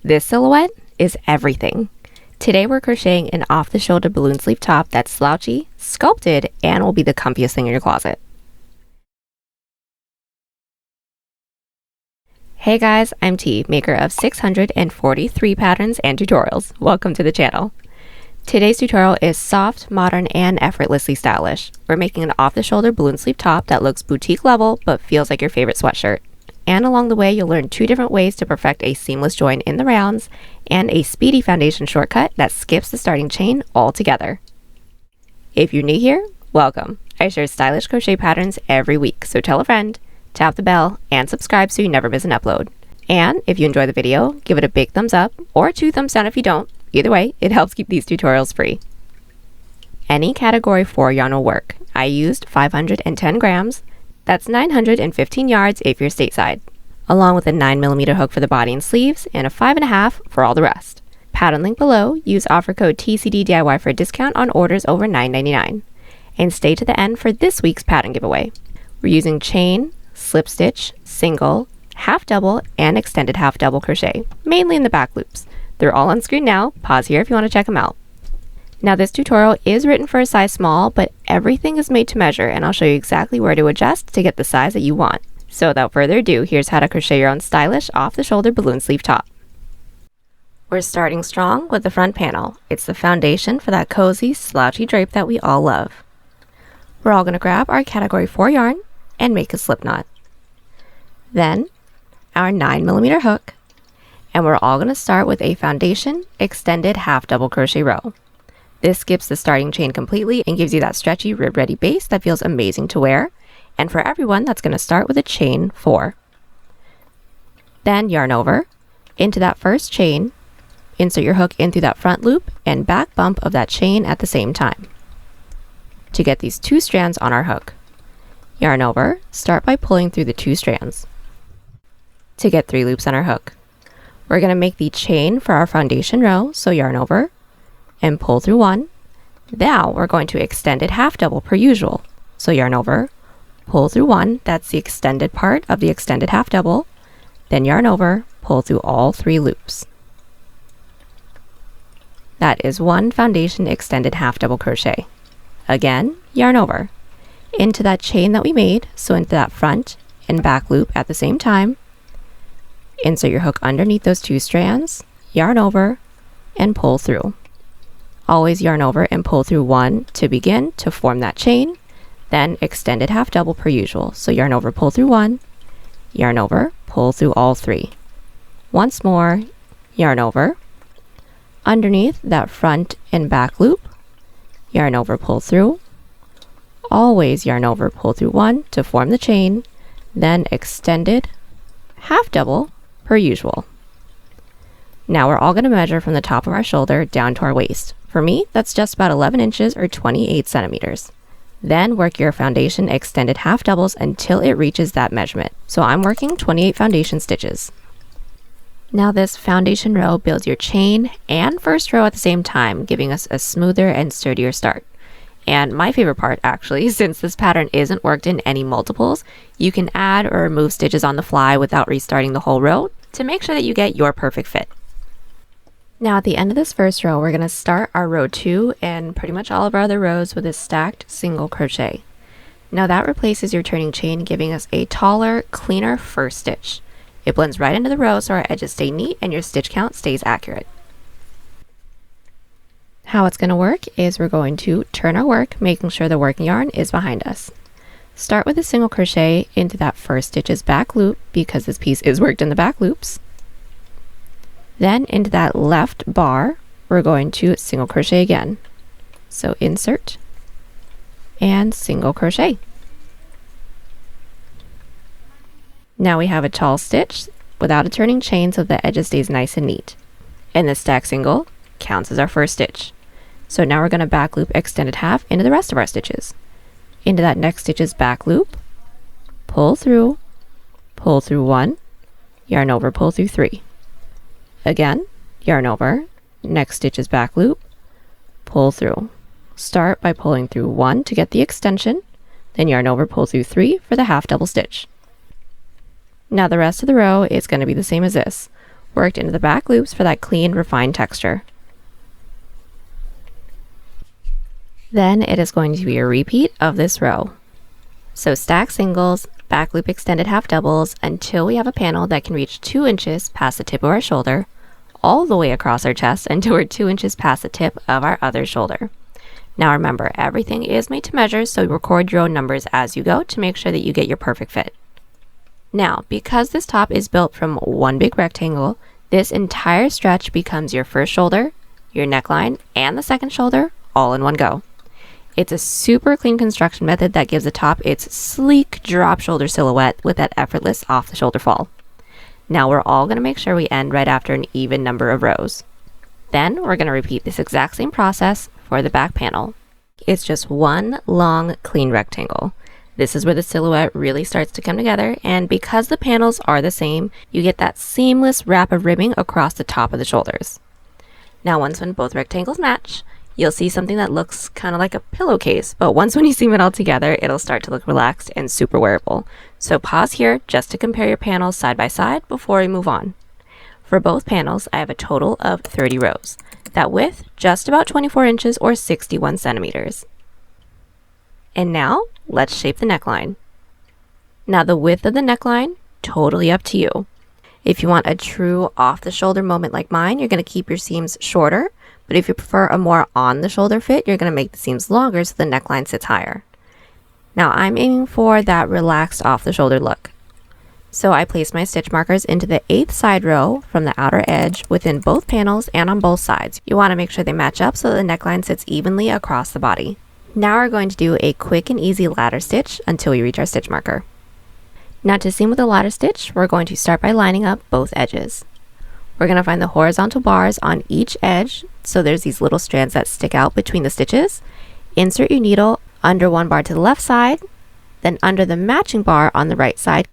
This silhouette is everything. Today we're crocheting an off-the-shoulder balloon sleeve top that's slouchy, sculpted, and will be the comfiest thing in your closet. Hey guys, I'm T, maker of 643 patterns and tutorials. Welcome to the channel. Today's tutorial is soft, modern, and effortlessly stylish. We're making an off-the-shoulder balloon sleeve top that looks boutique level but feels like your favorite sweatshirt. And along the way, you'll learn 2 different ways to perfect a seamless join in the rounds and a speedy foundation shortcut that skips the starting chain altogether. If you're new here, welcome. I share stylish crochet patterns every week, so tell a friend, tap the bell, and subscribe so you never miss an upload. And if you enjoy the video, give it a big thumbs up or 2 thumbs down if you don't. Either way, it helps keep these tutorials free. Any category 4 yarn will work. I used 510 grams. That's 915 yards if you're stateside, along with a 9mm hook for the body and sleeves and a 5.5 for all the rest. Pattern link below. Use offer code TCDDIY for a discount on orders over $9.99. And stay to the end for this week's pattern giveaway. We're using chain, slip stitch, single, half double, and extended half double crochet, mainly in the back loops. They're all on screen now. Pause here if you want to check them out. Now this tutorial is written for a size small, but everything is made to measure, and I'll show you exactly where to adjust to get the size that you want. So without further ado, here's how to crochet your own stylish off-the-shoulder balloon sleeve top. We're starting strong with the front panel. It's the foundation for that cozy, slouchy drape that we all love. We're all going to grab our category 4 yarn and make a slip knot. Then our 9mm hook, and we're all going to start with a foundation extended half double crochet row. This skips the starting chain completely and gives you that stretchy rib ready base that feels amazing to wear. And for everyone, that's going to start with a chain 4. Then yarn over into that first chain, insert your hook in through that front loop and back bump of that chain at the same time. To get these 2 strands on our hook, yarn over, start by pulling through the 2 strands. To get 3 loops on our hook, we're going to make the chain for our foundation row, so yarn over and pull through 1. Now we're going to extend it half double per usual. So yarn over, pull through 1, that's the extended part of the extended half double. Then yarn over, pull through all 3 loops. That is 1 foundation extended half double crochet. Again, yarn over into that chain that we made, so into that front and back loop at the same time. Insert your hook underneath those 2 strands, yarn over, and pull through. Always yarn over and pull through 1 to begin to form that chain, then extended half double per usual. So yarn over, pull through 1, yarn over, pull through all 3. Once more, yarn over, underneath that front and back loop, yarn over, pull through, always yarn over, pull through 1 to form the chain, then extended half double per usual. Now we're all going to measure from the top of our shoulder down to our waist. For me, that's just about 11 inches or 28 centimeters. Then work your foundation extended half doubles until it reaches that measurement. So I'm working 28 foundation stitches. Now this foundation row builds your chain and first row at the same time, giving us a smoother and sturdier start. And my favorite part actually, since this pattern isn't worked in any multiples, you can add or remove stitches on the fly without restarting the whole row to make sure that you get your perfect fit. Now at the end of this first row, we're going to start our row 2 and pretty much all of our other rows with a stacked single crochet. Now that replaces your turning chain, giving us a taller, cleaner first stitch. It blends right into the row so our edges stay neat and your stitch count stays accurate. How it's going to work is we're going to turn our work, making sure the working yarn is behind us. Start with a single crochet into that first stitch's back loop because this piece is worked in the back loops. Then into that left bar, we're going to single crochet again. So insert and single crochet. Now we have a tall stitch without a turning chain so the edges stays nice and neat. And the stack single counts as our first stitch. So now we're going to back loop extended half into the rest of our stitches. Into that next stitch's back loop, pull through 1, yarn over, pull through 3. Again, yarn over, next stitch's back loop, pull through. Start by pulling through 1 to get the extension, then yarn over, pull through 3 for the half double stitch. Now the rest of the row is going to be the same as this. worked into the back loops for that clean, refined texture. Then it is going to be a repeat of this row. So stack singles, back loop extended half doubles until we have a panel that can reach 2 inches past the tip of our shoulder, all the way across our chest until we're 2 inches past the tip of our other shoulder. Now remember, everything is made to measure, so record your own numbers as you go to make sure that you get your perfect fit. Now, because this top is built from one big rectangle, this entire stretch becomes your first shoulder, your neckline, and the second shoulder all in one go. It's a super clean construction method that gives the top its sleek drop shoulder silhouette with that effortless off the shoulder fall. Now we're all going to make sure we end right after an even number of rows. Then we're going to repeat this exact same process for the back panel. It's just one long clean rectangle. This is where the silhouette really starts to come together, and because the panels are the same, you get that seamless wrap of ribbing across the top of the shoulders. Now when both rectangles match, you'll see something that looks kind of like a pillowcase, but once when you seam it all together, it'll start to look relaxed and super wearable. So pause here just to compare your panels side by side before we move on. For both panels, I have a total of 30 rows. That width, just about 24 inches or 61 centimeters. And now, let's shape the neckline. Now the width of the neckline, totally up to you. If you want a true off-the-shoulder moment like mine, you're going to keep your seams shorter. But if you prefer a more on-the-shoulder fit, you're going to make the seams longer so the neckline sits higher. Now I'm aiming for that relaxed off-the-shoulder look. So I placed my stitch markers into the 8th side row from the outer edge within both panels and on both sides. You want to make sure they match up so the neckline sits evenly across the body. Now we're going to do a quick and easy ladder stitch until we reach our stitch marker. Now to seam with a ladder stitch, we're going to start by lining up both edges. We're going to find the horizontal bars on each edge, so there's these little strands that stick out between the stitches. Insert your needle under one bar to the left side, then under the matching bar on the right side.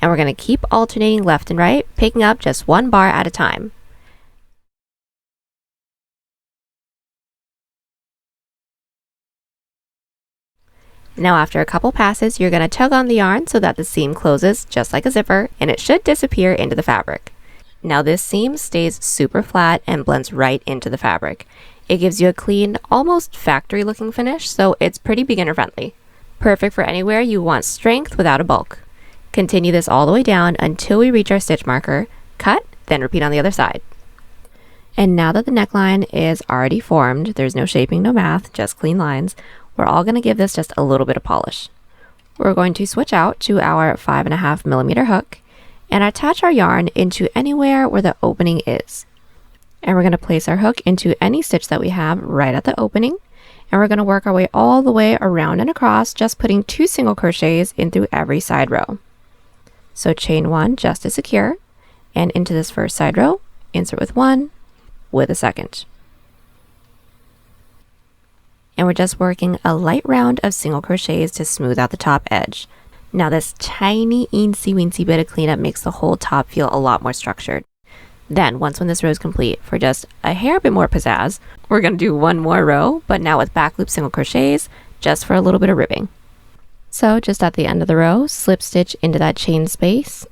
And we're going to keep alternating left and right, picking up just one bar at a time. Now after a couple passes, you're going to tug on the yarn so that the seam closes just like a zipper, and it should disappear into the fabric. Now this seam stays super flat and blends right into the fabric. It gives you a clean, almost factory looking finish, so it's pretty beginner friendly. Perfect for anywhere you want strength without a bulk. Continue this all the way down until we reach our stitch marker, cut, then repeat on the other side. And now that the neckline is already formed, there's no shaping, no math, just clean lines, we're all going to give this just a little bit of polish. We're going to switch out to our 5.5mm hook and attach our yarn into anywhere where the opening is. And we're going to place our hook into any stitch that we have right at the opening, and we're going to work our way all the way around and across, just putting 2 single crochets in through every side row. So chain 1 just to secure, and into this first side row, insert with 1, with a second. And we're just working a light round of single crochets to smooth out the top edge. Now this tiny eensy weensy bit of cleanup makes the whole top feel a lot more structured. Then when this row is complete, for just a hair bit more pizzazz, we're going to do one more row, but now with back loop single crochets, just for a little bit of ribbing. So just at the end of the row, slip stitch into that chain space,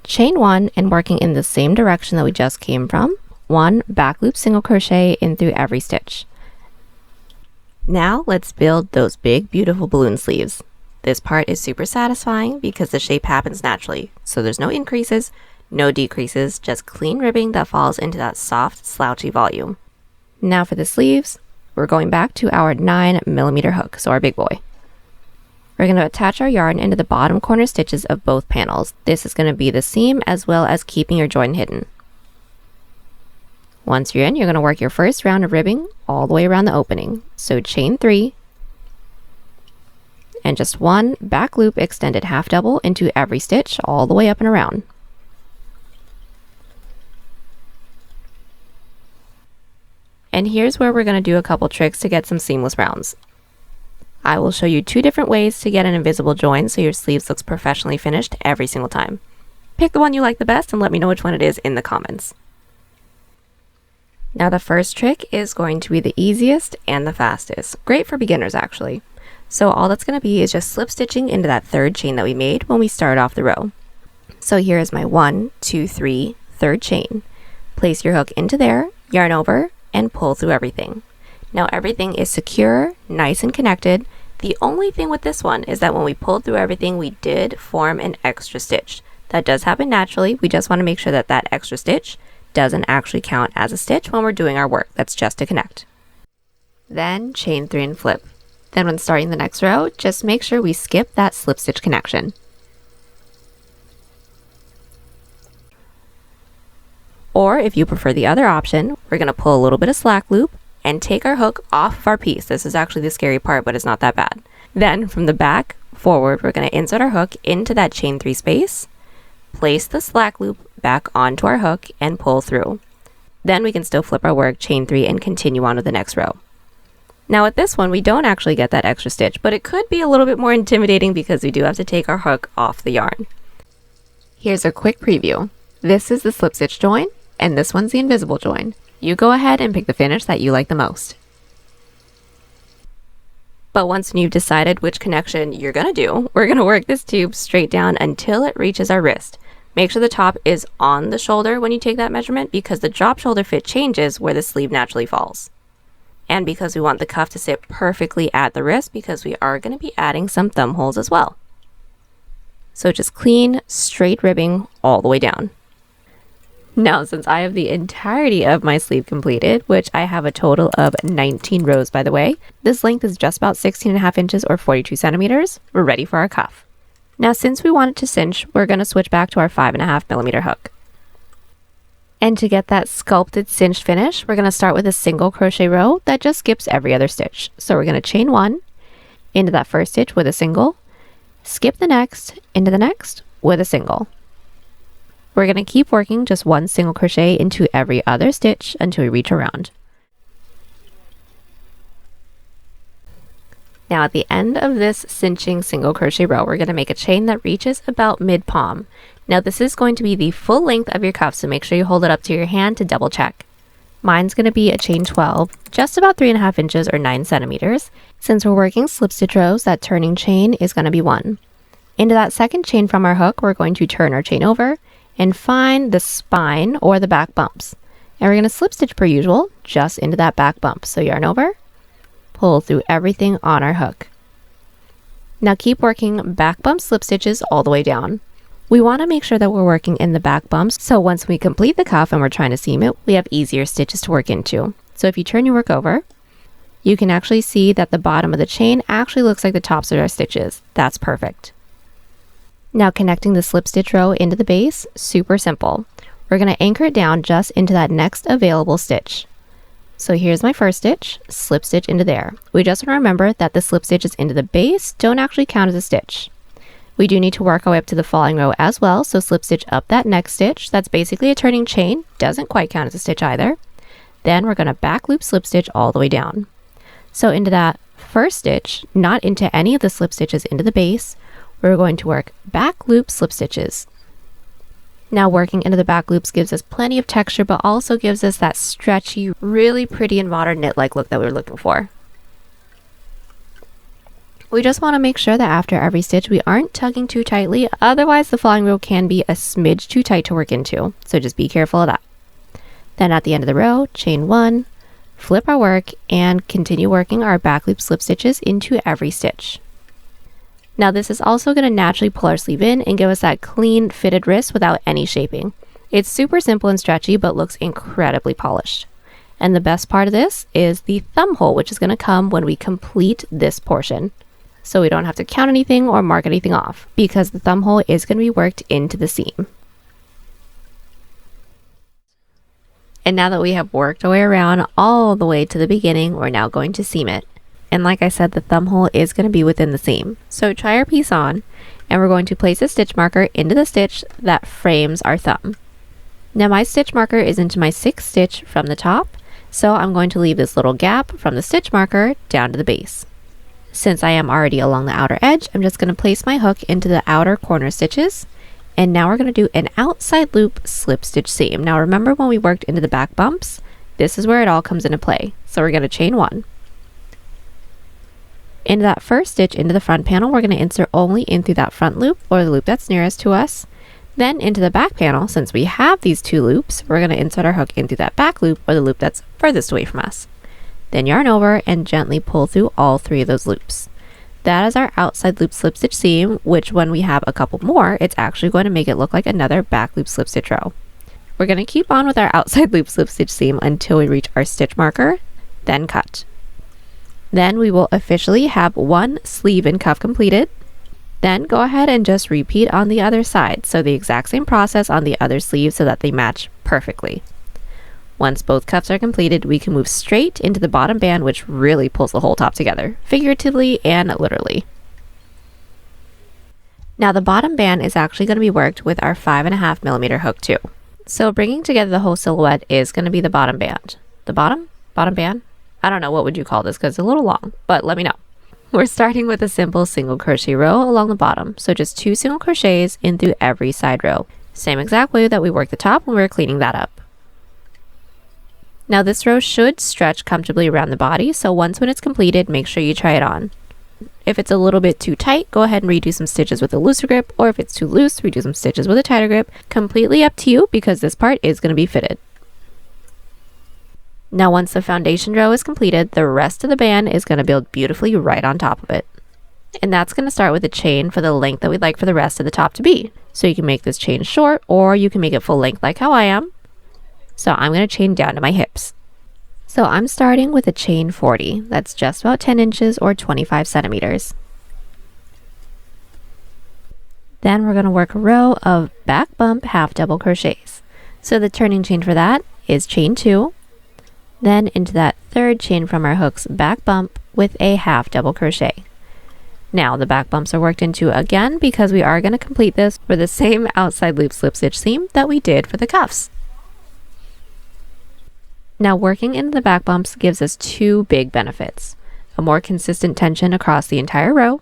chain 1, and working in the same direction that we just came from, 1 back loop single crochet in through every stitch. Now let's build those big beautiful balloon sleeves. This part is super satisfying because the shape happens naturally, so there's no increases, no decreases, just clean ribbing that falls into that soft slouchy volume. Now for the sleeves, we're going back to our 9mm hook, so our big boy. We're going to attach our yarn into the bottom corner stitches of both panels. This is going to be the seam as well as keeping your join hidden. Once you're in, you're going to work your first round of ribbing all the way around the opening. So chain 3 and just 1 back loop extended half double into every stitch all the way up and around. And here's where we're going to do a couple tricks to get some seamless rounds. I will show you 2 different ways to get an invisible join so your sleeves looks professionally finished every single time. Pick the one you like the best and let me know which one it is in the comments. Now the first trick is going to be the easiest and the fastest. Great for beginners actually. So all that's going to be is just slip stitching into that 3rd chain that we made when we started off the row. So here is my 1, 2, 3, third chain. Place your hook into there, yarn over, and pull through everything. Now everything is secure, nice and connected. The only thing with this one is that when we pulled through everything, we did form an extra stitch. That does happen naturally. We just want to make sure that that extra stitch doesn't actually count as a stitch when we're doing our work. That's just to connect. Then chain 3 and flip. Then when starting the next row, just make sure we skip that slip stitch connection. Or if you prefer the other option, we're going to pull a little bit of slack loop and take our hook off of our piece. This is actually the scary part, but it's not that bad. Then from the back forward, we're going to insert our hook into that chain 3 space, place the slack loop back onto our hook and pull through. Then we can still flip our work, chain 3, and continue on to the next row. Now with this one, we don't actually get that extra stitch, but it could be a little bit more intimidating because we do have to take our hook off the yarn. Here's a quick preview. This is the slip stitch join, and this one's the invisible join. You go ahead and pick the finish that you like the most. But once you've decided which connection you're going to do, we're going to work this tube straight down until it reaches our wrist. Make sure the top is on the shoulder when you take that measurement because the drop shoulder fit changes where the sleeve naturally falls. And because we want the cuff to sit perfectly at the wrist because we are going to be adding some thumb holes as well. So just clean, straight ribbing all the way down. Now, since I have the entirety of my sleeve completed, which I have a total of 19 rows by the way, this length is just about 16.5 inches or 42 centimeters, we're ready for our cuff. Now, since we want it to cinch, we're going to switch back to our 5.5mm hook. And to get that sculpted cinched finish, we're going to start with a single crochet row that just skips every other stitch. So we're going to chain 1 into that first stitch with a single, skip the next, into the next with a single. We're going to keep working just one single crochet into every other stitch until we reach around. Now at the end of this cinching single crochet row, we're going to make a chain that reaches about mid-palm. Now this is going to be the full length of your cuff, so make sure you hold it up to your hand to double check. Mine's going to be a chain 12, just about 3.5 inches or 9 centimeters. Since we're working slip stitch rows, that turning chain is going to be 1. Into that second chain from our hook, we're going to turn our chain over and find the spine or the back bumps. And we're going to slip stitch per usual, just into that back bump. So yarn over, pull through everything on our hook. Now keep working back bump slip stitches all the way down. We want to make sure that we're working in the back bumps, so once we complete the cuff and we're trying to seam it, we have easier stitches to work into. So if you turn your work over, you can actually see that the bottom of the chain actually looks like the tops of our stitches. That's perfect. Now connecting the slip stitch row into the base, super simple. We're going to anchor it down just into that next available stitch. So here's my first stitch, slip stitch into there. We just want to remember that the slip stitches into the base don't actually count as a stitch. We do need to work our way up to the following row as well, so slip stitch up that next stitch. That's basically a turning chain, doesn't quite count as a stitch either. Then we're going to back loop slip stitch all the way down. So into that first stitch, not into any of the slip stitches into the base, we're going to work back loop slip stitches. Now working into the back loops gives us plenty of texture, but also gives us that stretchy, really pretty and modern knit-like look that we're looking for. We just want to make sure that after every stitch we aren't tugging too tightly, otherwise the following row can be a smidge too tight to work into, so just be careful of that. Then at the end of the row, chain 1, flip our work, and continue working our back loop slip stitches into every stitch. Now this is also going to naturally pull our sleeve in and give us that clean fitted wrist without any shaping. It's super simple and stretchy, but looks incredibly polished. And the best part of this is the thumb hole, which is going to come when we complete this portion. So we don't have to count anything or mark anything off, because the thumb hole is going to be worked into the seam. And now that we have worked our way around all the way to the beginning, we're now going to seam it. And like I said, the thumb hole is going to be within the seam. So try our piece on, and we're going to place a stitch marker into the stitch that frames our thumb. Now my stitch marker is into my 6th stitch from the top, so I'm going to leave this little gap from the stitch marker down to the base. Since I am already along the outer edge, I'm just going to place my hook into the outer corner stitches, and now we're going to do an outside loop slip stitch seam. Now remember when we worked into the back bumps, this is where it all comes into play. So we're going to chain 1. Into that first stitch into the front panel, we're going to insert only in through that front loop or the loop that's nearest to us. Then into the back panel, since we have these 2 loops, we're going to insert our hook into that back loop, or the loop that's furthest away from us. Then yarn over and gently pull through all 3 of those loops. That is our outside loop slip stitch seam, which when we have a couple more, it's actually going to make it look like another back loop slip stitch row. We're going to keep on with our outside loop slip stitch seam until we reach our stitch marker, then cut. Then we will officially have 1 sleeve and cuff completed. Then go ahead and just repeat on the other side, so the exact same process on the other sleeve so that they match perfectly. Once both cuffs are completed, we can move straight into the bottom band, which really pulls the whole top together, figuratively and literally. Now the bottom band is actually going to be worked with our 5.5mm hook too. So bringing together the whole silhouette is going to be the bottom band. The bottom band? I don't know, what would you call this because it's a little long, but let me know. We're starting with a simple single crochet row along the bottom, so just 2 single crochets in through every side row. Same exact way that we worked the top when we were cleaning that up. Now this row should stretch comfortably around the body, so once when it's completed, make sure you try it on. If it's a little bit too tight, go ahead and redo some stitches with a looser grip, or if it's too loose, redo some stitches with a tighter grip. Completely up to you because this part is going to be fitted. Now once the foundation row is completed, the rest of the band is going to build beautifully right on top of it. And that's going to start with a chain for the length that we'd like for the rest of the top to be. So you can make this chain short, or you can make it full length like how I am. So I'm going to chain down to my hips. So I'm starting with a chain 40. That's just about 10 inches or 25 centimeters. Then we're going to work a row of back bump half double crochets. So the turning chain for that is chain 2. Then into that 3rd chain from our hook's back bump with a half double crochet. Now the back bumps are worked into again because we are going to complete this for the same outside loop slip stitch seam that we did for the cuffs. Now working into the back bumps gives us 2 big benefits: a more consistent tension across the entire row,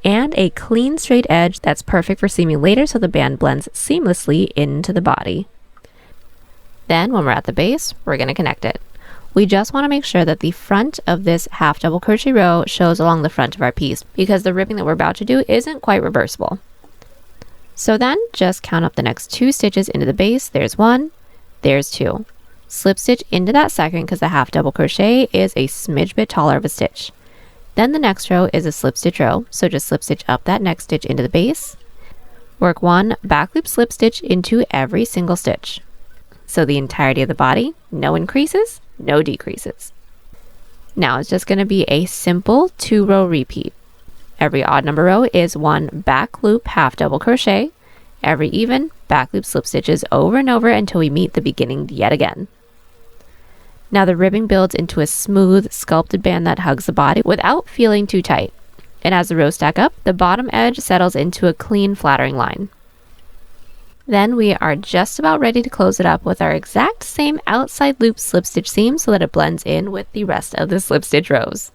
and a clean straight edge that's perfect for seaming later so the band blends seamlessly into the body. Then when we're at the base, we're going to connect it. We just want to make sure that the front of this half double crochet row shows along the front of our piece because the ribbing that we're about to do isn't quite reversible. So then just count up the next 2 stitches into the base. There's 1, there's 2. Slip stitch into that second because the half double crochet is a smidge bit taller of a stitch. Then the next row is a slip stitch row, so just slip stitch up that next stitch into the base. Work 1 back loop slip stitch into every single stitch. So the entirety of the body, no increases, no decreases. Now it's just going to be a simple 2-row repeat. Every odd number row is 1 back loop half double crochet. Every even back loop slip stitches over and over until we meet the beginning yet again. Now the ribbing builds into a smooth, sculpted band that hugs the body without feeling too tight. And as the rows stack up, the bottom edge settles into a clean, flattering line. Then we are just about ready to close it up with our exact same outside loop slip stitch seam so that it blends in with the rest of the slip stitch rows.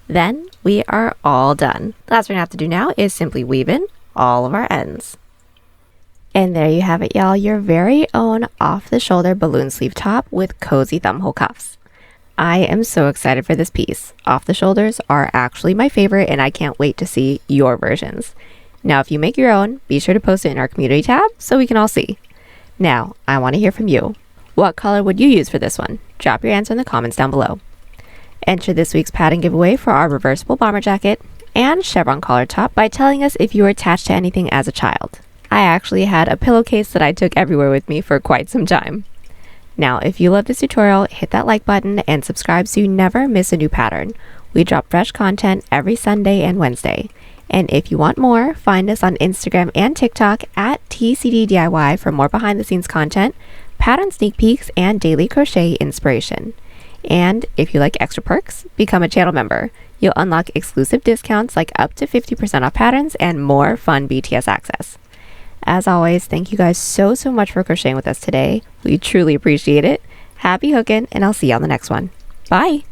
Then we are all done. The last thing we have to do now is simply weave in all of our ends. And there you have it, y'all, your very own off-the-shoulder balloon sleeve top with cozy thumbhole cuffs. I am so excited for this piece. Off the shoulders are actually my favorite, and I can't wait to see your versions. Now, if you make your own, be sure to post it in our community tab so we can all see. Now, I want to hear from you. What color would you use for this one? Drop your answer in the comments down below. Enter this week's pattern giveaway for our reversible bomber jacket and chevron collar top by telling us if you were attached to anything as a child. I actually had a pillowcase that I took everywhere with me for quite some time. Now, if you love this tutorial, hit that like button and subscribe so you never miss a new pattern. We drop fresh content every Sunday and Wednesday. And if you want more, find us on Instagram and TikTok at TCDDIY for more behind the scenes content, pattern sneak peeks, and daily crochet inspiration. And if you like extra perks, become a channel member. You'll unlock exclusive discounts like up to 50% off patterns and more fun BTS access. As always, thank you guys so much for crocheting with us today. We truly appreciate it. Happy hooking, and I'll see you on the next one. Bye!